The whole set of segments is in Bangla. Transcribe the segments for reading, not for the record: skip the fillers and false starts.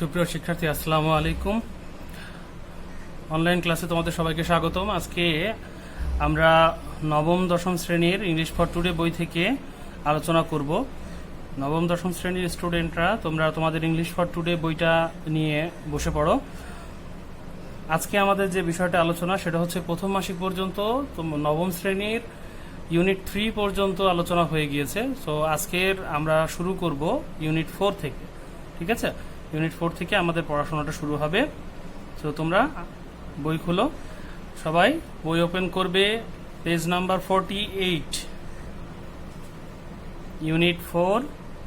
সুপ্রিয় শিক্ষার্থী, আসসালামু আলাইকুম। অনলাইন ক্লাসে তোমাদের সবাইকে স্বাগতম। আজকে আমরা নবম দশম শ্রেণীর ইংলিশ ফর টুডে বই থেকে আলোচনা করব। নবম দশম শ্রেণীর স্টুডেন্টরা তোমরা তোমাদের ইংলিশ ফর টুডে বইটা নিয়ে বসে পড়ো। আজকে আমাদের যে বিষয়টা আলোচনা সেটা হচ্ছে প্রথম মাসিক পর্যন্ত নবম শ্রেণীর ইউনিট 3 পর্যন্ত আলোচনা হয়ে গিয়েছে। সো আজকের আমরা শুরু করব ইউনিট 4 থেকে। ঠিক আছে, ইউনিট 4 থেকে আমাদের পড়াশোনাটা শুরু হবে। তো তোমরা বই খুলো, সবাই বই ওপেন করবে, পেজ নাম্বার 48, ইউনিট 4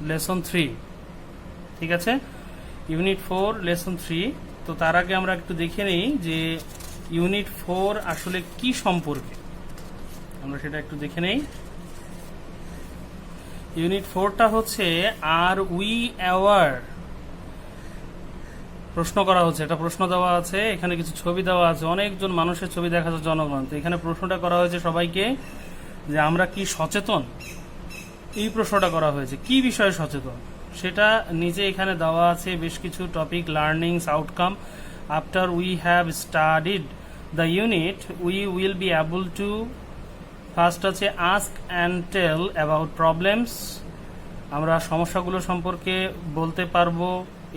লেসন 3। ঠিক আছে, ইউনিট 4 লেসন 3। তো তার আগে আমরা একটু দেখে নিই যে ইউনিট 4 আসলে কি সম্পর্কে, আমরা সেটা একটু দেখে নেই। ইউনিট 4টা হচ্ছে আর উই অ্যাওয়ার। প্রশ্ন করা হচ্ছে, একটা প্রশ্ন দেওয়া আছে, এখানে কিছু ছবি দেওয়া আছে, অনেকজন মানুষের ছবি দেখা যাচ্ছে, জনগণ। তো এখানে প্রশ্নটা করা হয়েছে সবাইকে যে আমরা কি সচেতন, এই প্রশ্নটা করা হয়েছে। কি বিষয়ে সচেতন সেটা নিচে এখানে দেওয়া আছে, বেশ কিছু topic, learnings, outcome. After we have studied the unit we will be able to, first আছে ask and tell about problems, আমরা সমস্যাগুলো সম্পর্কে বলতে পারবো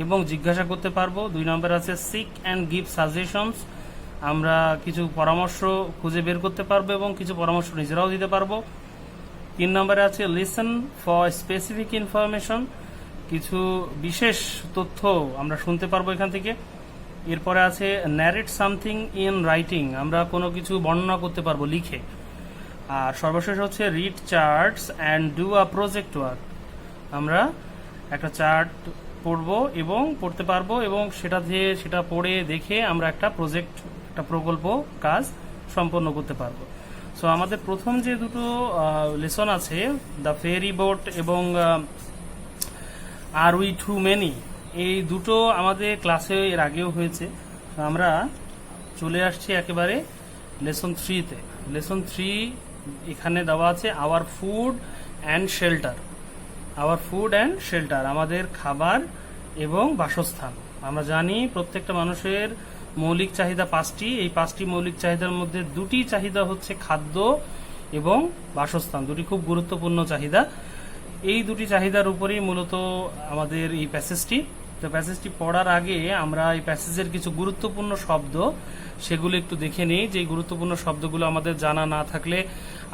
এবং জিজ্ঞাসা করতে পারবো। 2 নম্বর আছে সিক অ্যান্ড গিভ সাজেশনস, আমরা কিছু পরামর্শ খুঁজে বের করতে পারবো এবং কিছু পরামর্শ নিজেরাও দিতে পারবো। 3 নম্বরে আছে লিসেন ফর স্পেসিফিক ইনফরমেশন, কিছু বিশেষ তথ্য আমরা শুনতে পারবো এখান থেকে। এরপরে আছে ন্যারেট সামথিং ইন রাইটিং, আমরা কোনো কিছু বর্ণনা করতে পারবো লিখে। আর সর্বশেষ হচ্ছে read charts and do a project work, আমরা একটা চার্ট পড়বো এবং পড়তে পারবো এবং সেটা পড়ে দেখে আমরা একটা প্রকল্প কাজ সম্পন্ন করতে পারবো। সো আমাদের প্রথম যে দুটো লেসন আছে, দ্য ফেরি বোট এবং আর উই টু মেনি, এই দুটো আমাদের ক্লাসে এর আগেও হয়েছে। আমরা চলে আসছি একেবারে লেসন 3-তে। লেসন 3 এখানে দেওয়া আছে our food and shelter. Our food and shelter, আমাদের খাবার এবং বাসস্থান। আমরা জানি প্রত্যেকটা মানুষের মৌলিক চাহিদা 5টি। এই 5টি মৌলিক চাহিদার মধ্যে 2টি চাহিদা হচ্ছে খাদ্য এবং বাসস্থান, 2টি খুব গুরুত্বপূর্ণ চাহিদা। এই 2টি চাহিদার উপরেই মূলত আমাদের এই প্যাসেজটি। তো প্যাসেজটি পড়ার আগে আমরা এই প্যাসেজের কিছু গুরুত্বপূর্ণ শব্দ সেগুলো একটু দেখে নিই। যে গুরুত্বপূর্ণ শব্দগুলো আমাদের জানা না থাকলে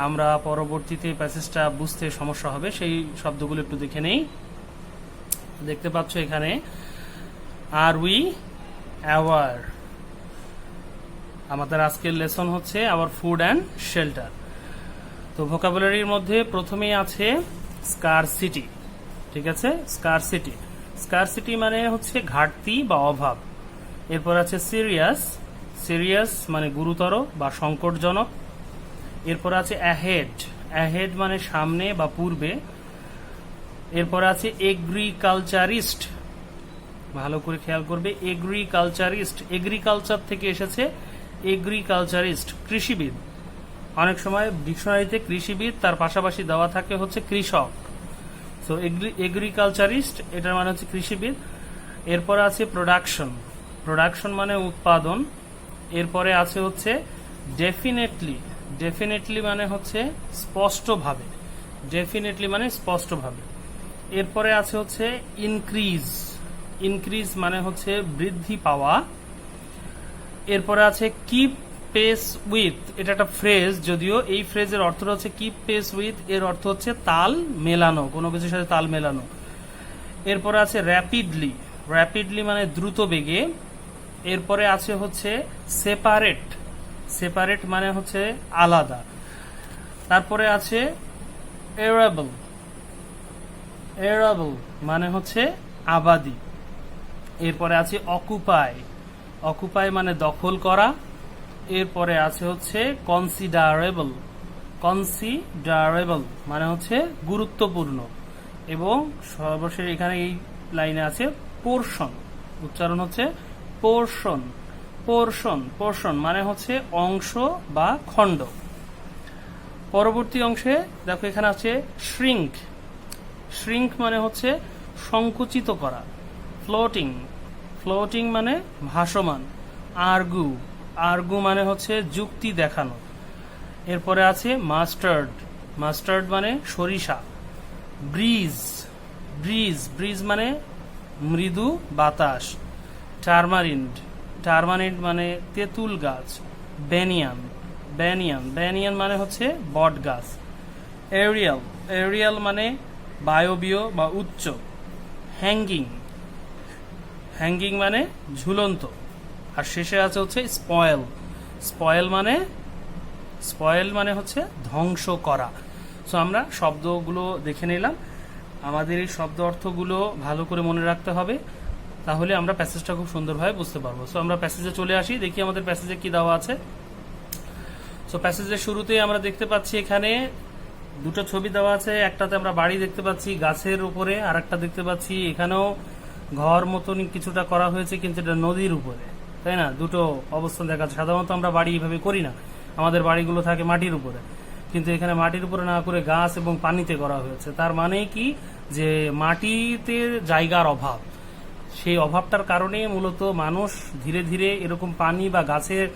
আমরা পরবর্তীতে প্যাসেজটা বুঝতে সমস্যা হবে, সেই শব্দগুলো একটু দেখে নেই। দেখতে পাচ্ছ এখানে আর উই অ্যাওয়ার, আমাদের আজকের লেসন হচ্ছে আওয়ার ফুড অ্যান্ড শেল্টার। তো ভোকাবুলারির মধ্যে প্রথমেই আছে স্কারসিটি। ঠিক আছে, স্কারসিটি। স্কারসিটি মানে হচ্ছে ঘাটতি বা অভাব। এরপর আছে সিরিয়াস, সিরিয়াস মানে গুরুতর বা সংকটজনক। এরপর আছে অ্যাহেড, অ্যাহেড মানে সামনে বা পূর্বে। এরপর আছে এগ্রিকালচারিস্ট, ভালো করে খেয়াল করবে, এগ্রিকালচারিস্ট, এগ্রিকালচার থেকে এসেছে এগ্রিকালচারিস্ট, কৃষিবিদ। অনেক সময় ডিকশনারিতে কৃষিবিদ তার পাশাপাশি দেওয়া থাকে হচ্ছে কৃষক। সো এগ্রিকালচারিস্ট এটার মানে হচ্ছে কৃষিবিদ। এরপর আছে প্রোডাকশন, প্রোডাকশন মানে উৎপাদন। এরপরে আছে হচ্ছে ডেফিনেটলি, ডেফিনেটলি মানে হচ্ছে স্পষ্টভাবে, ডেফিনেটলি মানে স্পষ্টভাবে। এরপরে আছে হচ্ছে ইনক্রিজ, ইনক্রিজ মানে হচ্ছে বৃদ্ধি পাওয়া। এরপরে আছে কিপ পেস উইথ, এটা একটা ফ্রেজ, যদিও এই ফ্রেজের অর্থ হচ্ছে কিপ পেস উইথ, এর অর্থ হচ্ছে তাল মেলানো, কোনো কিছুর সাথে তাল মেলানো। এরপরে আছে র্যাপিডলি, র্যাপিডলি মানে দ্রুত বেগে। এরপরে আছে হচ্ছে সেপারেট, সেপারেট মানে হচ্ছে আলাদা। তারপরে আছে এরাবল, এরাবল মানে হচ্ছে আবাদি। এরপরে আছে অকুপাই, অকুপাই মানে দখল করা। এরপরে আছে হচ্ছে কনসিডারেবল, কনসিডারেবল মানে হচ্ছে গুরুত্বপূর্ণ। এবং সর্বশেষ এখানে এই লাইনে আছে পোরশন, উচ্চারণ হচ্ছে পোরশন, পোরশন, পোরশন মানে হচ্ছে অংশ বা খণ্ড। পরবর্তী অংশে দেখো এখানে আছে শ্রিঙ্ক, শ্রিঙ্ক মানে হচ্ছে সংকুচিত করা। ফ্লোটিং, ফ্লোটিং মানে ভাসমান। আর্গু, আর্গু মানে হচ্ছে যুক্তি দেখানো। এরপরে আছে মাস্টার্ড, মাস্টার্ড মানে সরিষা। ব্রিজ, ব্রিজ, ব্রিজ মানে মৃদু বাতাস। টারমারিন্ড, টারমারিন্ড মানে তেঁতুল গাছ। ব্যানিয়ান, ব্যানিয়ান, ব্যানিয়ান মানে হচ্ছে বট গাছ। এরিয়াল, এরিয়াল মানে বায়বীয় বা উচ্চ। হ্যাঙ্গিং, হ্যাঙ্গিং মানে ঝুলন্ত। আর শেষে আছে হচ্ছে স্পয়েল, স্পয়েল মানে, স্পয়েল মানে হচ্ছে ধ্বংস করা। সো আমরা শব্দগুলো দেখে নিলাম, আমাদের এই শব্দ অর্থগুলো ভালো করে মনে রাখতে হবে, তাহলে আমরা প্যাসেজটা খুব সুন্দরভাবে বুঝতে পারবো। সো আমরা প্যাসেজে চলে আসি, দেখি আমাদের প্যাসেজে কি দেওয়া আছে। সো প্যাসেজের শুরুতেই আমরা দেখতে পাচ্ছি এখানে দুটো ছবি দেওয়া আছে। একটাতে আমরা বাড়ি দেখতে পাচ্ছি গাছের উপরে, আর একটা দেখতে পাচ্ছি এখানেও ঘর মতন কিছুটা করা হয়েছে, কিন্তু এটা নদীর উপরে, তাই না? দুটো অবস্থান দেখা যাচ্ছে। সাধারণত আমরা বাড়ি এইভাবে করি না, আমাদের বাড়িগুলো থাকে মাটির উপরে, কিন্তু এখানে মাটির উপরে না করে গাছ এবং পানিতে করা হয়েছে। তার মানে কি, যে মাটিতে জায়গার অভাব, সেই অভাবটার কারণে মূলত মানুষ ধীরে ধীরে এরকম পানি বা গাছের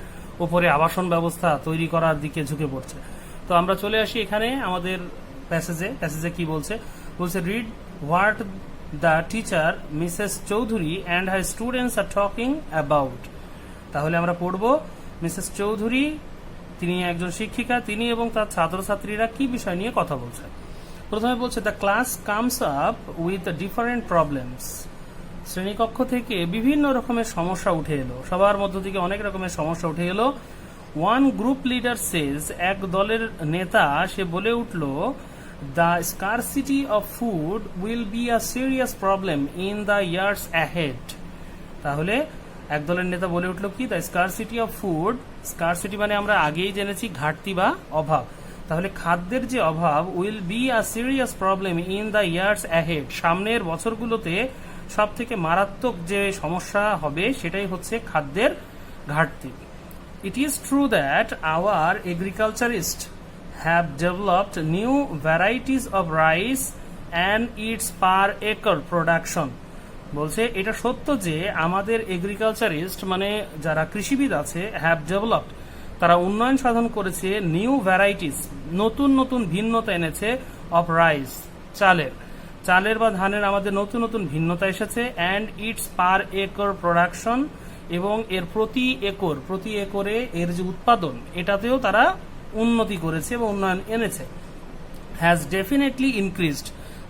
উপরে আবাসন ব্যবস্থা তৈরি করার দিকে ঝুঁকে পড়ছে। তো আমরা চলে আসি এখানে আমাদের প্যাসেজে। প্যাসেজে কি বলছে? বলছে read what the teacher Mrs Chowdhury and her students are talking about. তাহলে আমরা পড়ব, মিসেস চৌধুরী তিনি একজন শিক্ষিকা, তিনি এবং তার ছাত্রছাত্রীরা কি বিষয় নিয়ে কথা বলছেন। প্রথমে বলছে the class comes up with different problems. শ্রেণীকক্ষ থেকে বিভিন্ন রকমের সমস্যা উঠে এলো, সবার মধ্য থেকে অনেক রকমের সমস্যা উঠে এলো। ওয়ান গ্রুপ লিডার সেজ, এক দলের নেতা সে বলে উঠল, the scarcity of food will be a serious problem in the years ahead. তাহলে এক দলের নেতা বলে উঠল কি, the scarcity of food, scarcity মানে আমরা আগেই জেনেছি ঘাটতি বা অভাব। তাহলে খাদ্যের যে অভাব, will be a serious problem in the years ahead, সামনের বছরগুলোতে সব থেকে মারাত্মক যে সমস্যা হবে সেটাই হচ্ছে খাদ্যের ঘাটতি। It is true that our agriculturists have developed new varieties of rice and its per acre production. বলছে এটা সত্য যে আমাদের এগ্রিকালচারিস্ট মানে যারা কৃষিবিদ আছে, হ্যাভ ডেভেলপড তারা উন্নয়ন সাধন করেছে, নিউ ভ্যারাইটিস নতুন নতুন ভিন্নতা এনেছে, অফ রাইস চালের, চালের বা ধানের আমাদের নতুন নতুন ভিন্নতা এসেছে, and it's per acre production এবং এর প্রতি একরে এর যে উৎপাদন এটাতেও তারা উন্নতি করেছে এবং উন্নয়ন এনেছে। হ্যাজ ডেফিনেটলি ইনক্রিজড,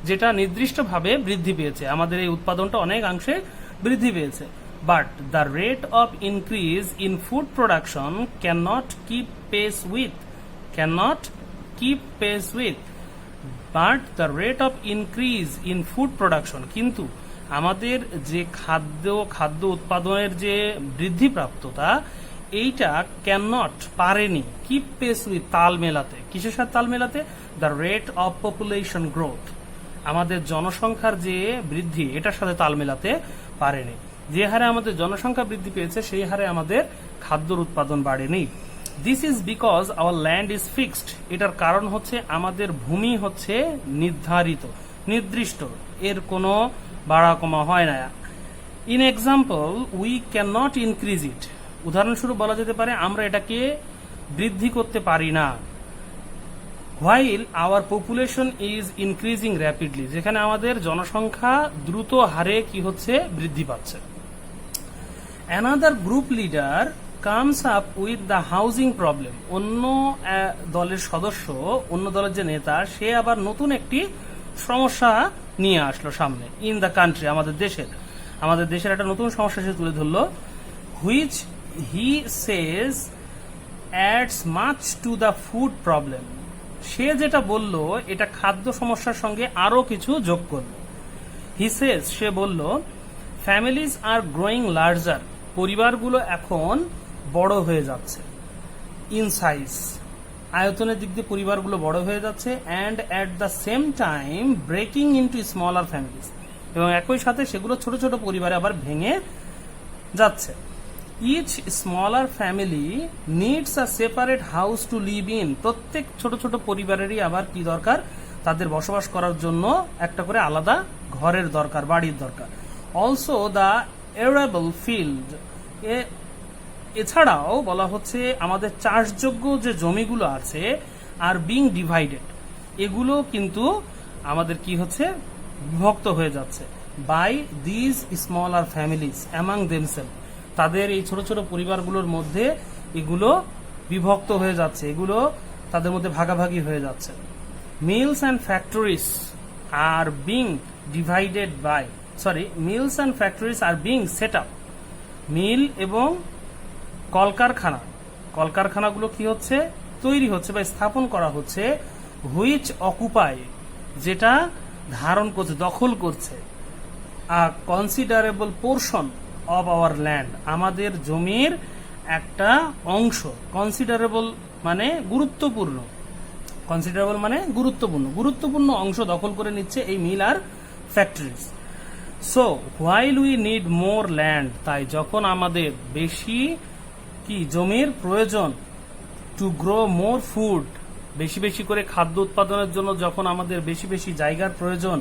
যেটা নির্দিষ্টভাবে বৃদ্ধি পেয়েছে, আমাদের এই উৎপাদনটা অনেকাংশে বৃদ্ধি পেয়েছে। But the rate of increase in food production can not keep pace with but the rate of increase in food production, কিন্তু আমাদের যে খাদ্য উৎপাদনের যে বৃদ্ধিপ্রাপ্ততা এইটা ক্যান নট পারেনি কিপ পেস উইথ তাল মেলাতে, কিসের সাথে তাল মেলাতে? The rate of population growth, আমাদের জনসংখ্যার যে বৃদ্ধি এটার সাথে তাল মেলাতে পারেনি। যে হারে আমাদের জনসংখ্যা বৃদ্ধি পেয়েছে সেই হারে আমাদের খাদ্যর উৎপাদন বাড়েনি। This is because our land is fixed, এটার কারণ হচ্ছে আমাদের ভূমি হচ্ছে নির্ধারিত, নির্দিষ্ট, এর কোনো বাড়া কমা হয় না। In example we can not increase ইট, উদাহরণস্বরূপ বলা যেতে পারে আমরা এটাকে বৃদ্ধি করতে পারি না। While our population is increasing rapidly, যেখানে আমাদের জনসংখ্যা দ্রুত হারে কি হচ্ছে, বৃদ্ধি পাচ্ছে। Another group leader comes up with the housing problem, অন্য দলের সদস্য, অন্য দলের যে নেতা সে আবার নতুন একটি সমস্যা নিয়ে আসলো সামনে। ইন দ্য কান্ট্রি, আমাদের দেশের একটা নতুন সমস্যা সে তুলে ধরলো। Which he says adds much to the food problem, সে যেটা বলল এটা খাদ্য সমস্যার সঙ্গে আরো কিছু যোগ করল। হি সেজ, সে বলল, ফ্যামিলিজ আর গ্রোয়িং লার্জার, পরিবারগুলো এখন বড় হয়ে যাচ্ছে। ইন সাইজ, আয়তনের দিক দিয়ে পরিবারগুলো বড় হয়ে যাচ্ছে। And at the same time breaking into smaller families, এবং একই সাথে সেগুলো ছোট ছোট পরিবারে আবার ভেঙে যাচ্ছে। Each smaller family needs a separate house to live in, প্রত্যেক ছোট ছোট পরিবারেরই আবার কি দরকার, তাদের বসবাস করার জন্য একটা করে আলাদা ঘরের দরকার, বাড়ির দরকার। অলসো দ্য এরেবল ফিল্ড, এছাড়াও বলা হচ্ছে আমাদের চাষযোগ্য যে জমিগুলো আছে আর বিং ডিভাইডেড, এগুলো কিন্তু আমাদের কি হচ্ছে, বিভক্ত হয়ে যাচ্ছে by these smaller families among themselves, তাদের এই ছোট ছোট পরিবারগুলোর মধ্যে এগুলো বিভক্ত হয়ে যাচ্ছে, এগুলো তাদের মধ্যে ভাগাভাগি হয়ে যাচ্ছে। Mills and factories are being divided by mills and factories are being set up, mill এবং কলকারখানাগুলো কি হচ্ছে, তৈরি হচ্ছে বা স্থাপন করা হচ্ছে, হুইচ অকুপাই, যেটা ধারণ করছে, দখল করছে, a considerable portion of our land, আমাদের জমির একটা অংশ। কনসিডারেবল মানে গুরুত্বপূর্ণ, গুরুত্বপূর্ণ অংশ দখল করে নিচ্ছে এই মিল আর factories. So while we need more land, তাই যখন আমাদের বেশি কি জমির প্রয়োজন, টু গ্রো মোর ফুড, বেশি বেশি করে খাদ্য উৎপাদনের জন্য যখন আমাদের বেশি বেশি জায়গার প্রয়োজন,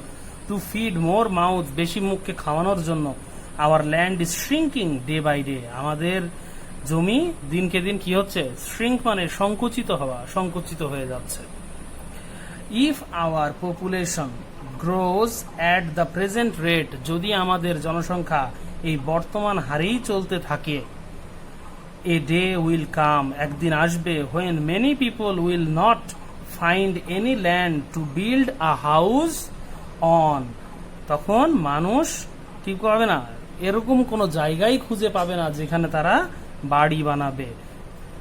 টু ফিড মোর মাউথ, বেশি মুখকে খাওয়ানোর জন্য, our land is shrinking day by day, আমাদের জমি দিনকে দিন কি হচ্ছে, শ্রিঙ্ক মানে সংকুচিত হয়ে যাচ্ছে। If our population grows at the present rate, যদি আমাদের জনসংখ্যা এই বর্তমান হারেই চলতে থাকে, এ ডে উইল কাম, একদিন আসবে, when many people will not find any land to build a house on, তখন মানুষ কি পাবে না, এরকম কোনো জায়গায় খুঁজে পাবে না যেখানে তারা বাড়ি বানাবে।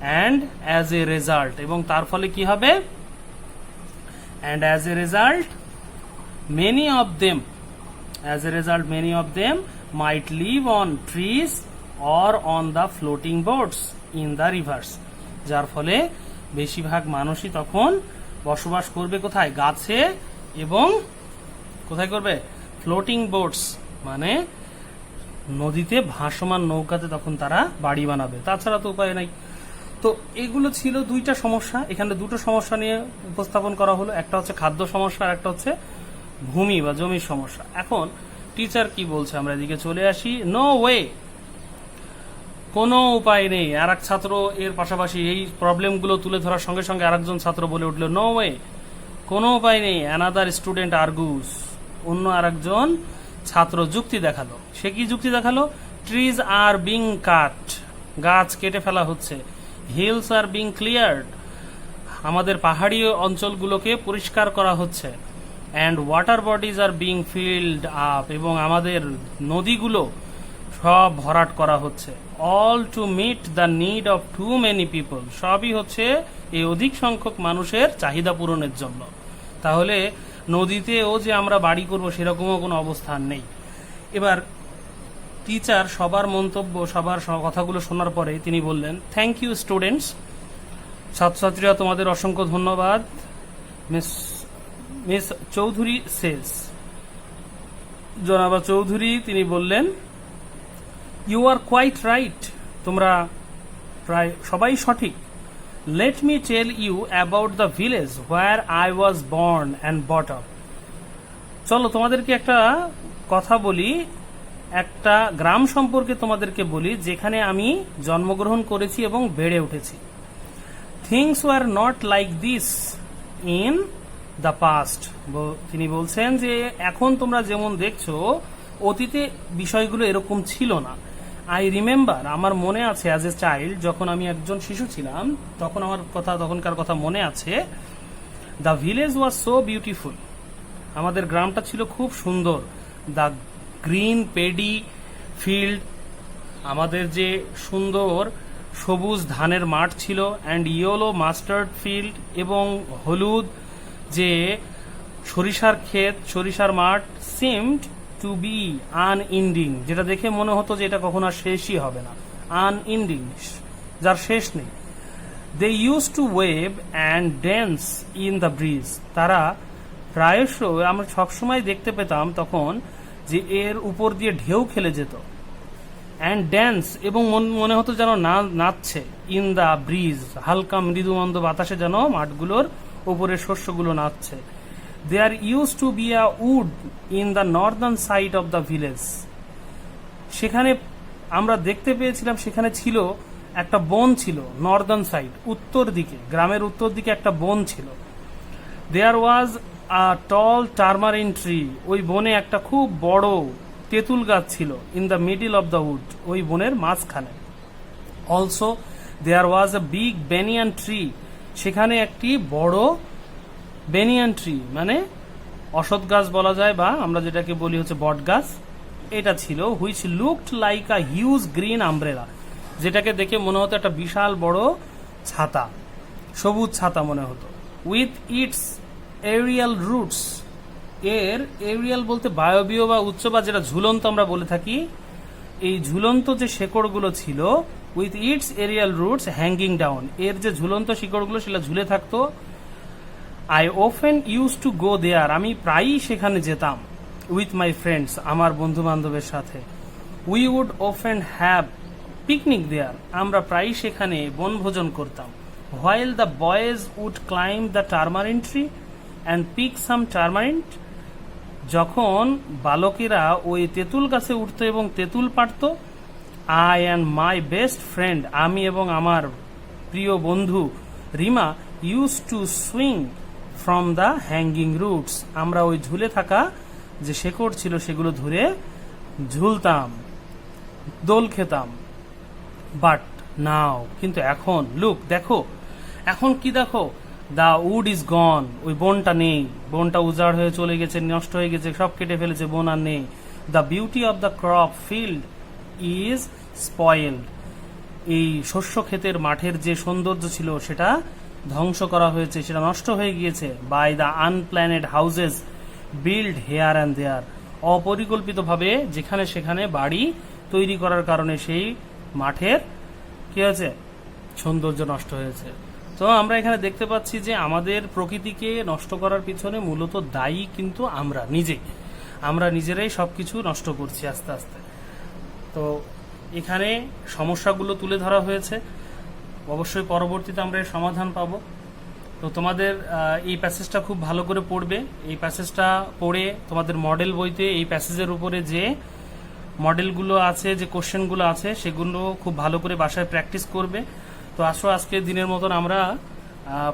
অ্যান্ড অ্যাজ এ রেজাল্ট, এবং তার ফলে কি হবে, and as a result many of them might live on trees or on the floating boats in the rivers, যার ফলে বেশিরভাগ মানুষই তখন বসবাস করবে কোথায়, গাছে, এবং কোথায় করবে, ফ্লোটিং বোটস মানে নদীতে ভাসমান নৌকাতে তখন তারা বাড়ি বানাবে, তাছাড়া তো উপায় নাই। তো এগুলো ছিল দুইটা সমস্যা, এখানে দুটো সমস্যা নিয়ে উপস্থাপন করা হলো, একটা হচ্ছে খাদ্য সমস্যা আর একটা হচ্ছে ভূমি বা জমির সমস্যা। এখন টিচার কি বলছে, আমরা এদিকে চলে আসি। নো ওয়ে, কোনো উপায় নেই। আর এক ছাত্র এর পাশাপাশি এই প্রবলেমগুলো তুলে ধরার সঙ্গে সঙ্গে আরেকজন ছাত্র বলে উঠল, নো ওয়ে, কোনো উপায় নেই। অ্যানাদার স্টুডেন্ট আর্গুস, অন্য আরেকজন ছাত্র যুক্তি দেখালো। সে কি যুক্তি দেখালো, ট্রিজ আর বিং কাট, গাছ কেটে ফেলা হচ্ছে, হিলস আর বিং ক্লিয়ার্ড, আমাদের পাহাড়ি অঞ্চলগুলোকে পরিষ্কার করা হচ্ছে, and water bodies are being filled up, এবং আমাদের নদীগুলো সব ভরাট করা হচ্ছে, all to meet the need of too many people, সবই হচ্ছে এই অধিক সংখ্যক মানুষের চাহিদা পূরণের জন্য। তাহলে নদীতেও যে আমরা বাড়ি করব সেরকমও কোনো অবস্থান নেই। এবার টিচার সবার মন্তব্য, সবার কথাগুলো শোনার পরে তিনি বললেন, থ্যাংক ইউ স্টুডেন্টস, ছাত্রছাত্রীরা তোমাদের অসংখ্য ধন্যবাদ। মিস চৌধুরী সেজ, জনাবা চৌধুরী তিনি বললেন, ইউ আর কোয়াইট রাইট, তোমরা প্রায় সবাই সঠিক। Let me tell you about the village where I was born and brought up, চলো তোমাদেরকে একটা কথা বলি, একটা গ্রাম সম্পর্কে তোমাদেরকে বলি যেখানে আমি জন্মগ্রহণ করেছি এবং বেড়ে উঠেছি। Things were not like this in the past, তিনি বলছেন যে এখন তোমরা যেমন দেখছো অতীতে বিষয়গুলো এরকম ছিল না। আই রিমেম্বার, আমার মনে আছে অ্যাজ এ চাইল্ড, যখন আমি একজন শিশু ছিলাম তখন আমার তখনকার কথা মনে আছে। The village was so beautiful, আমাদের গ্রামটা ছিল খুব সুন্দর। দ্য গ্রিন পেডি ফিল্ড, আমাদের যে সুন্দর সবুজ ধানের মাঠ ছিল, অ্যান্ড ইয়েলো মাস্টার্ড ফিল্ড, এবং হলুদ যে সরিষার ক্ষেত, সরিষার মাঠ, সিমড টু বি আনএন্ডিং, যেটা দেখে মনে হতো যে এটা কখনো আর শেষই হবে না, আনএন্ডিং, যার শেষ নেই। They use to wave and dance in the breeze, তারা প্রায়শ, আমরা সবসময় দেখতে পেতাম তখন যে এর উপর দিয়ে ঢেউ খেলে যেত, অ্যান্ড ড্যান্স, এবং মনে হতো যেন নাচছে, ইন দ্য ব্রিজ, হালকা মৃদুমন্দ বাতাসে যেন মাঠগুলোর উপরে শস্যগুলো নাচছে। There use to be a wood in the northern side of the village, সেখানে আমরা দেখতে পেয়েছিলাম সেখানে ছিল একটা বন ছিল, নর্দার্ন সাইড, উত্তর দিকে, গ্রামের উত্তর দিকে একটা বন ছিল। দেয়ার ওয়াজ আ টল টারমারিন ট্রি, ওই বনে একটা খুব বড় তেঁতুল গাছ ছিল। In the middle of the wood, ওই বনের মাঝখানে। Also there was a big banyan tree, সেখানে একটি বড় বেনিয়ান ট্রি মানে অশ্বত্থ গাছ বলা যায়, বা আমরা যেটাকে বলি হচ্ছে বট গাছ, এটা ছিল। Which looked like a huge green umbrella, যেটাকে দেখে মনে হতো একটা বিশাল বড় ছাতা, সবুজ ছাতা মনে হতো। উইথ ইটস এরিয়াল রুটস, এর এরিয়াল বলতে বায়বীয় বা উচ্চ বা যেটা ঝুলন্ত আমরা বলে থাকি, এই ঝুলন্ত যে শেকড়গুলো ছিল, with its aerial roots hanging down, এর যে ঝুলন্ত শিকড়গুলো সেটা ঝুলে থাকতো। I often use to go there, আমি প্রায়ই সেখানে যেতাম। উইথ মাই ফ্রেন্ডস, আমার বন্ধু বান্ধবের সাথে। We would often have picnic there, আমরা প্রায়ই সেখানে বনভোজন করতাম। While the boys would climb the tamarind tree and pick some tamarind, যখন বালকেরা ওই তেঁতুল গাছে উঠত এবং তেঁতুল পাড়ত। I and my best friend, আমি এবং আমার প্রিয় বন্ধু Rima, use to swing from the hanging roots, আমরা ওই ঝুলে থাকা যে শেকড় ছিল সেগুলো ধরে ঝুলতাম, দোল খেতাম। বাট নাও, কিন্তু এখন, লুক দেখো, এখন কি দেখো, দ্য উড ইজ গন, ওই বনটা নেই, বনটা উজাড় হয়ে চলে গেছে, নষ্ট হয়ে গেছে, সব কেটে ফেলেছে, বন আর নেই। The beauty of the crop field is spoiled, এই শস্য ক্ষেতের মাঠের যে সৌন্দর্য ছিল সেটা ধ্বংস করা হয়েছে, সেটা নষ্ট হয়ে গিয়েছে। By the unplanned houses build here and there, অপরিকল্পিতভাবে যেখানে সেখানে বাড়ি তৈরি করার কারণে সেই মাঠের কি হয়েছে, সৌন্দর্য নষ্ট হয়েছে। তো আমরা এখানে দেখতে পাচ্ছি যে আমাদের প্রকৃতিকে নষ্ট করার পিছনে মূলত দায়ী কিন্তু আমরা নিজেরাই সবকিছু নষ্ট করছি আস্তে আস্তে। তো এখানে সমস্যাগুলো তুলে ধরা হয়েছে, অবশ্যই পরবর্তীতে আমরা এর সমাধান পাবো। তো তোমাদের এই প্যাসেজটা খুব ভালো করে পড়বে। এই প্যাসেজটা পড়ে তোমাদের মডেল বইতে এই প্যাসেজের উপরে যে মডেলগুলো আছে, যে কোশ্চেনগুলো আছে, সেগুলো খুব ভালো করে বাসায় প্র্যাকটিস করবে। তো আসো আজকে দিনের মতন আমরা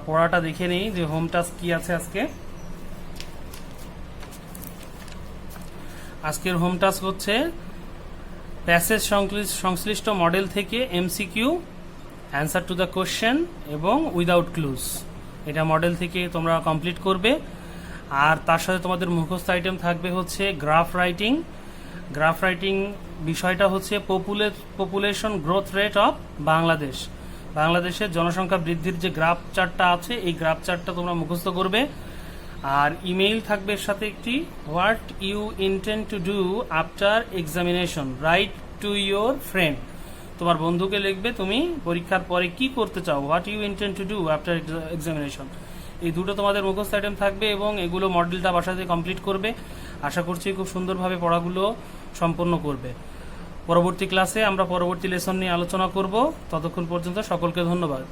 পড়াটা দেখে নিই যে হোম টাস্ক কি আছে আজকে। আজকের হোম টাস্ক হচ্ছে প্যাসেজ সংশ্লিষ্ট মডেল থেকে MCQ, answer to the question এবং উইদাউট ক্লুজ, এটা মডেল থেকে তোমরা কমপ্লিট করবে। আর তার সাথে তোমাদের মুখস্থ আইটেম থাকবে হচ্ছে গ্রাফ রাইটিং। গ্রাফ রাইটিং বিষয়টা হচ্ছে population growth rate of Bangladesh, বাংলাদেশের জনসংখ্যা বৃদ্ধির যে গ্রাফ চার্টটা আছে, এই গ্রাফ চার্টটা তোমরা মুখস্থ করবে। আর ইমেইল থাকবে এর সাথে একটি, what you intend to do after examination, write to your friend, তোমার বন্ধুকে লিখবে তুমি পরীক্ষার পরে কি করতে চাও, what you intend to do after examination. এই দুটো তোমাদের মুখস্থ আইটেম থাকবে এবং এগুলো মডেলটা বাসাতে কমপ্লিট করবে। আশা করছি খুব সুন্দরভাবে পড়াগুলো সম্পন্ন করবে। পরবর্তী ক্লাসে আমরা পরবর্তী লেসন নিয়ে আলোচনা করব। ততক্ষণ পর্যন্ত সকলকে ধন্যবাদ।